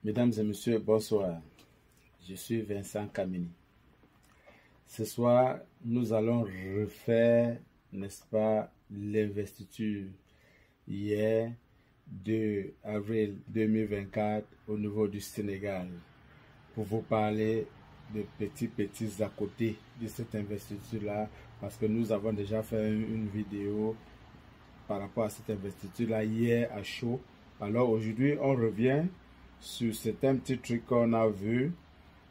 Mesdames et messieurs, bonsoir. Je suis Vincent Kamini. Ce soir, nous allons refaire, n'est-ce pas, l'investiture hier, 2 avril 2024, au niveau du Sénégal, pour vous parler de petits à côté de cette investiture-là, parce que nous avons déjà fait une vidéo par rapport à cette investiture-là hier à chaud. Alors aujourd'hui, on revient sur certains petits trucs qu'on a vus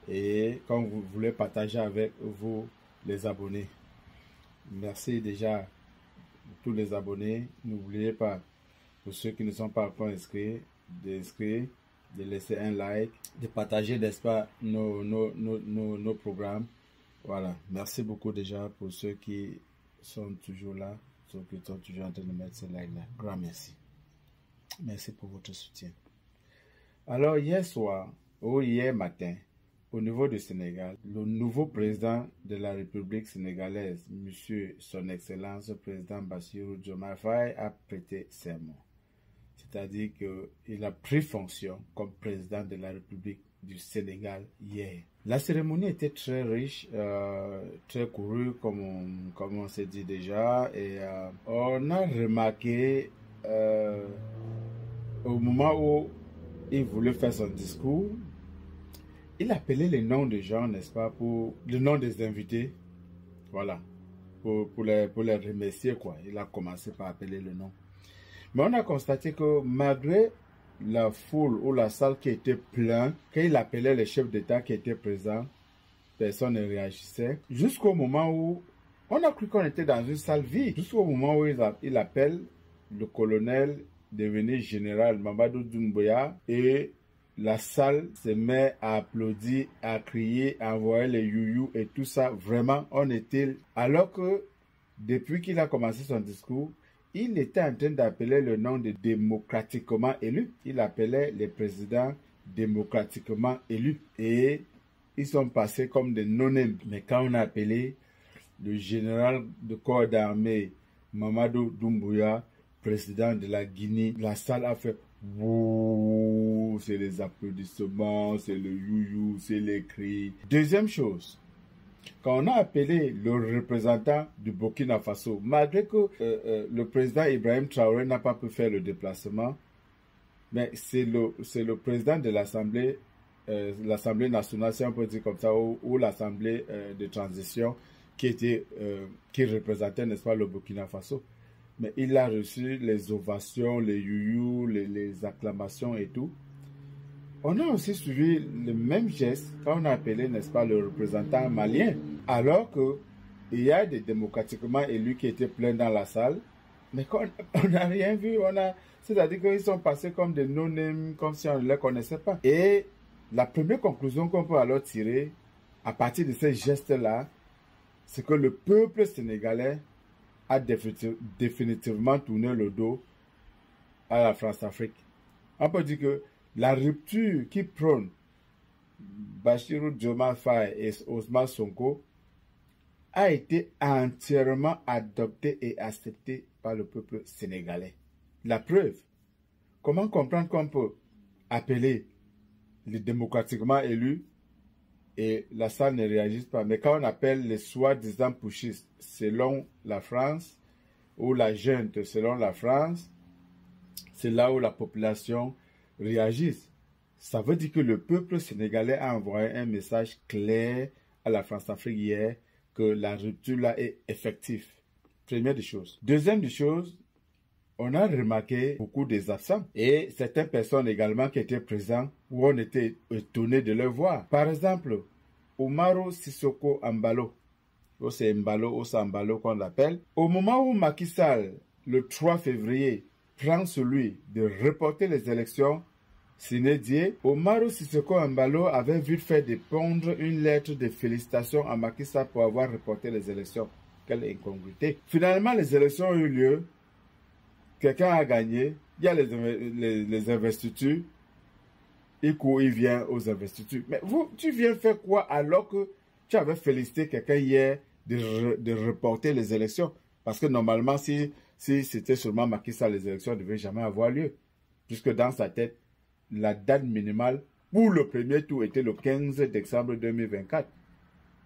et qu'on voulait partager avec vous, les abonnés. Merci déjà à tous les abonnés. N'oubliez pas, pour ceux qui ne sont pas encore inscrits, d'inscrire, de laisser un like, de partager, n'est-ce pas, nos programmes. Voilà, merci beaucoup déjà pour ceux qui sont toujours là, ceux qui sont toujours en train de mettre ce like-là. Grand merci. Merci pour votre soutien. Alors, hier soir, ou hier matin, au niveau du Sénégal, le nouveau président de la République sénégalaise, Monsieur Son Excellence, le président Bassirou Diomaye Faye, a prêté serment. C'est-à-dire qu'il a pris fonction comme président de la République du Sénégal hier. La cérémonie était très riche, très courue, comme on s'est dit déjà, et on a remarqué au moment où il voulait faire son discours, il appelait les noms des gens, n'est-ce pas, pour le nom des invités, voilà, pour les remercier, quoi. Il a commencé par appeler le nom. Mais on a constaté que malgré la foule ou la salle qui était pleine, quand il appelait les chefs d'État qui étaient présents, personne ne réagissait. Jusqu'au moment où, on a cru qu'on était dans une salle vide, jusqu'au moment où il appelle le colonel devenu général Mamadou Doumbouya et la salle se met à applaudir, à crier, à envoyer les youyou et tout ça. Vraiment, on était... Alors que depuis qu'il a commencé son discours, il était en train d'appeler le nom de démocratiquement élus. Il appelait les présidents démocratiquement élus. Et ils sont passés comme des non-nèmes. Mais quand on a appelé le général de corps d'armée Mamadou Doumbouya, président de la Guinée, la salle a fait wouh, c'est les applaudissements, c'est le youyou, c'est les cris. Deuxième chose, quand on a appelé le représentant du Burkina Faso, malgré que le président Ibrahim Traoré n'a pas pu faire le déplacement, mais c'est le président de l'Assemblée nationale, si on peut dire comme ça, ou l'Assemblée de transition qui représentait, n'est-ce pas, le Burkina Faso. Mais il a reçu les ovations, les youyou, les acclamations et tout. On a aussi suivi le même geste quand on a appelé, n'est-ce pas, le représentant malien. Alors que il y a des démocratiquement élus qui étaient pleins dans la salle, mais on n'a rien vu. C'est-à-dire qu'ils sont passés comme des non-names, comme si on ne les connaissait pas. Et la première conclusion qu'on peut alors tirer à partir de ces gestes-là, c'est que le peuple sénégalais a définitivement tourné le dos à la France-Afrique. On peut dire que la rupture qui prône Bassirou Diomaye Faye et Ousmane Sonko a été entièrement adoptée et acceptée par le peuple sénégalais. La preuve, comment comprendre qu'on peut appeler les démocratiquement élus et la salle ne réagit pas. Mais quand on appelle les soi-disant putschistes selon la France, ou la junte selon la France, c'est là où la population réagit. Ça veut dire que le peuple sénégalais a envoyé un message clair à la France-Afrique hier que la rupture là est effective. Première des choses. Deuxième des choses, on a remarqué beaucoup des absents et certaines personnes également qui étaient présentes où on était étonné de les voir. Par exemple, Umaru Sissoko Embalo, c'est Embalo ou Sambalo qu'on l'appelle. Au moment où Macky Sall, le 3 février, prend celui de reporter les élections sine-die, Umaru Sissoko Embalo avait vite fait dépendre une lettre de félicitations à Macky Sall pour avoir reporté les élections. Quelle incongruité. Finalement, les élections ont eu lieu. Quelqu'un a gagné, il y a les investitures, il vient aux investitures. Mais tu viens faire quoi alors que tu avais félicité quelqu'un hier de reporter les élections? Parce que normalement, si c'était seulement Macky Sall, les élections ne devaient jamais avoir lieu. Puisque dans sa tête, la date minimale pour le premier tour était le 15 décembre 2024.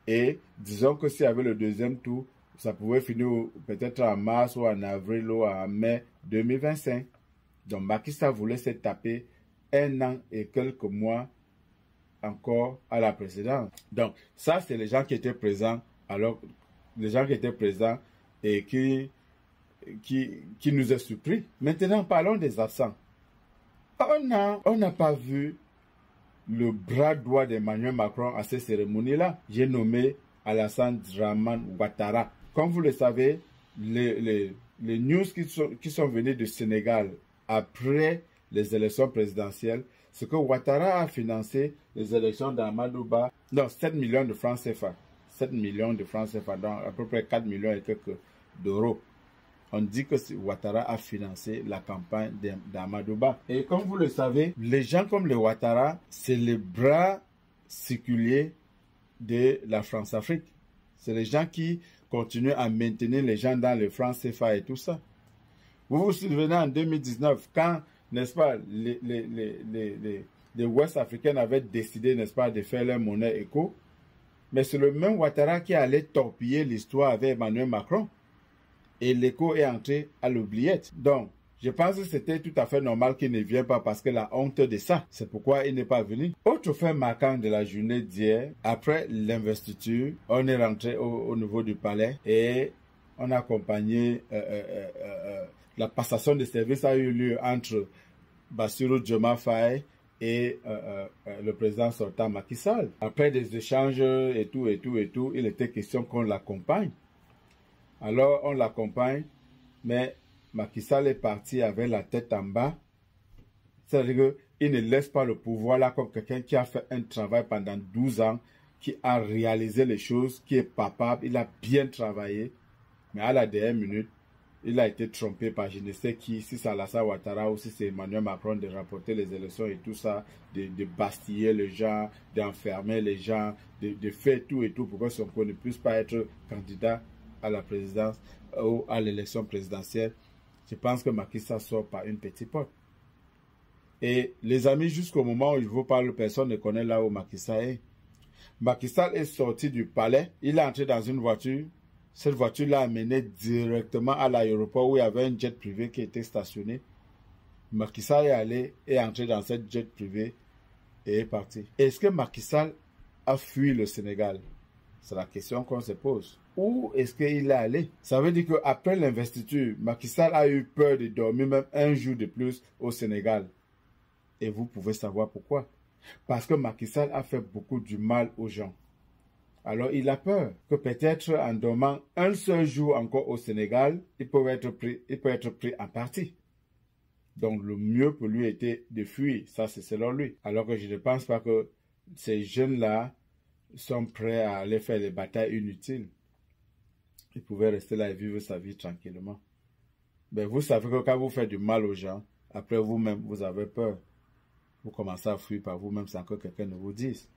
Et disons que s'il y avait le deuxième tour, ça pouvait finir peut-être en mars ou en avril ou en mai 2025. Donc Macky Sall voulait se taper 1 an et quelques mois encore à la présidence. Donc ça, c'est les gens qui étaient présents, alors les gens qui étaient présents et qui nous a surpris. Maintenant, parlons des absents. On n'a pas vu le bras droit d'Emmanuel Macron à ces cérémonies-là. J'ai nommé Alassane Dramane Ouattara. Comme vous le savez, les news qui sont venus du Sénégal après les élections présidentielles, c'est que Ouattara a financé les élections d'Amadouba dans 7 millions de francs CFA. 7 millions de francs CFA, donc à peu près 4 millions et quelques d'euros. On dit que Ouattara a financé la campagne d'Amadouba. Et comme vous le savez, les gens comme les Ouattara, c'est les bras séculiers de la France-Afrique. C'est les gens qui continuent à maintenir les gens dans les francs CFA et tout ça. Vous vous souvenez en 2019, quand, n'est-ce pas, les Ouest-Africains avaient décidé, n'est-ce pas, de faire leur monnaie éco. Mais c'est le même Ouattara qui allait torpiller l'histoire avec Emmanuel Macron. Et l'écho est entré à l'oubliette. Donc, je pense que c'était tout à fait normal qu'il ne vienne pas parce que la honte de ça, c'est pourquoi il n'est pas venu. Autre fait marquant de la journée d'hier, après l'investiture, on est rentré au niveau du palais et on a accompagné la passation de services a eu lieu entre Bassirou Diomaye Faye et le président sortant Macky Sall. Après des échanges et tout, il était question qu'on l'accompagne. Alors, on l'accompagne, mais Macky Sall est parti avec la tête en bas. C'est-à-dire qu'il ne laisse pas le pouvoir là comme quelqu'un qui a fait un travail pendant 12 ans, qui a réalisé les choses, qui est papable, il a bien travaillé. Mais à la dernière minute, il a été trompé par je ne sais qui, si c'est Alassane Ouattara ou si c'est Emmanuel Macron de rapporter les élections et tout ça, de bastiller les gens, d'enfermer les gens, de faire tout et tout pour que Sonko ne puisse pas être candidat à la présidence ou à l'élection présidentielle. Je pense que Macky Sall sort par une petite porte. Et les amis, jusqu'au moment où je vous parle, personne ne connaît là où Macky Sall est. Macky Sall est sorti du palais, il est entré dans une voiture. Cette voiture l'a amené directement à l'aéroport où il y avait un jet privé qui était stationné. Macky Sall est allé et entré dans cette jet privé et est parti. Est-ce que Macky Sall a fui le Sénégal? C'est la question qu'on se pose. Où est-ce qu'il est allé? Ça veut dire qu'après l'investiture, Macky Sall a eu peur de dormir même un jour de plus au Sénégal. Et vous pouvez savoir pourquoi. Parce que Macky Sall a fait beaucoup du mal aux gens. Alors il a peur que peut-être en dormant un seul jour encore au Sénégal, il peut être pris en partie. Donc le mieux pour lui était de fuir. Ça, c'est selon lui. Alors que je ne pense pas que ces jeunes-là sont prêts à aller faire des batailles inutiles. Il pouvait rester là et vivre sa vie tranquillement. Mais vous savez que quand vous faites du mal aux gens, après vous-même, vous avez peur. Vous commencez à fuir par vous-même sans que quelqu'un ne vous dise.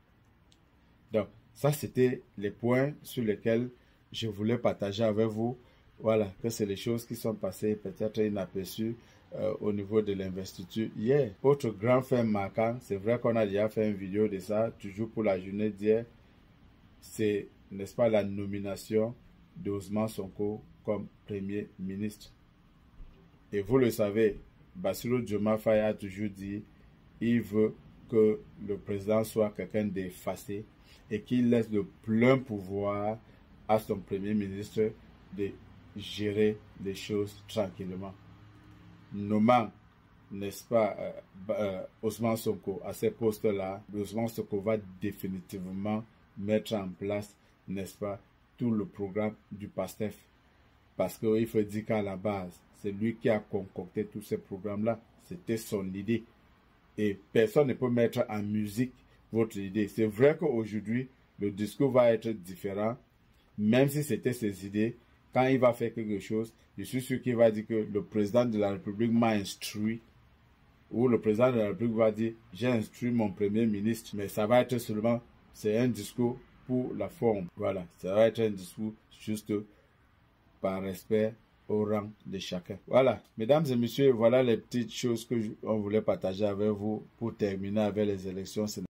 Donc, ça, c'était les points sur lesquels je voulais partager avec vous. Voilà, que c'est les choses qui sont passées peut-être inaperçues au niveau de l'investiture hier. Autre grand fait marquant, c'est vrai qu'on a déjà fait une vidéo de ça, toujours pour la journée d'hier. C'est, n'est-ce pas, la nomination d'Ousmane Sonko comme Premier ministre. Et vous le savez, Bassirou Diomaye Faye a toujours dit il veut que le président soit quelqu'un d'effacé et qu'il laisse le plein pouvoir à son Premier ministre de gérer les choses tranquillement. Nommant, n'est-ce pas, Ousmane Sonko à ces postes-là, Ousmane Sonko va définitivement mettre en place, n'est-ce pas, tout le programme du PASTEF. Parce qu'il faut dire qu'à la base, c'est lui qui a concocté tous ces programmes-là. C'était son idée. Et personne ne peut mettre en musique votre idée. C'est vrai qu'aujourd'hui, le discours va être différent. Même si c'était ses idées, quand il va faire quelque chose, je suis sûr qu'il va dire que le président de la République m'a instruit. Ou le président de la République va dire, j'ai instruit mon Premier ministre. Mais ça va être seulement, c'est un discours pour la forme. Voilà, ça va être un discours juste par respect au rang de chacun. Voilà, mesdames et messieurs, voilà les petites choses que on voulait partager avec vous pour terminer avec les élections sénatariales.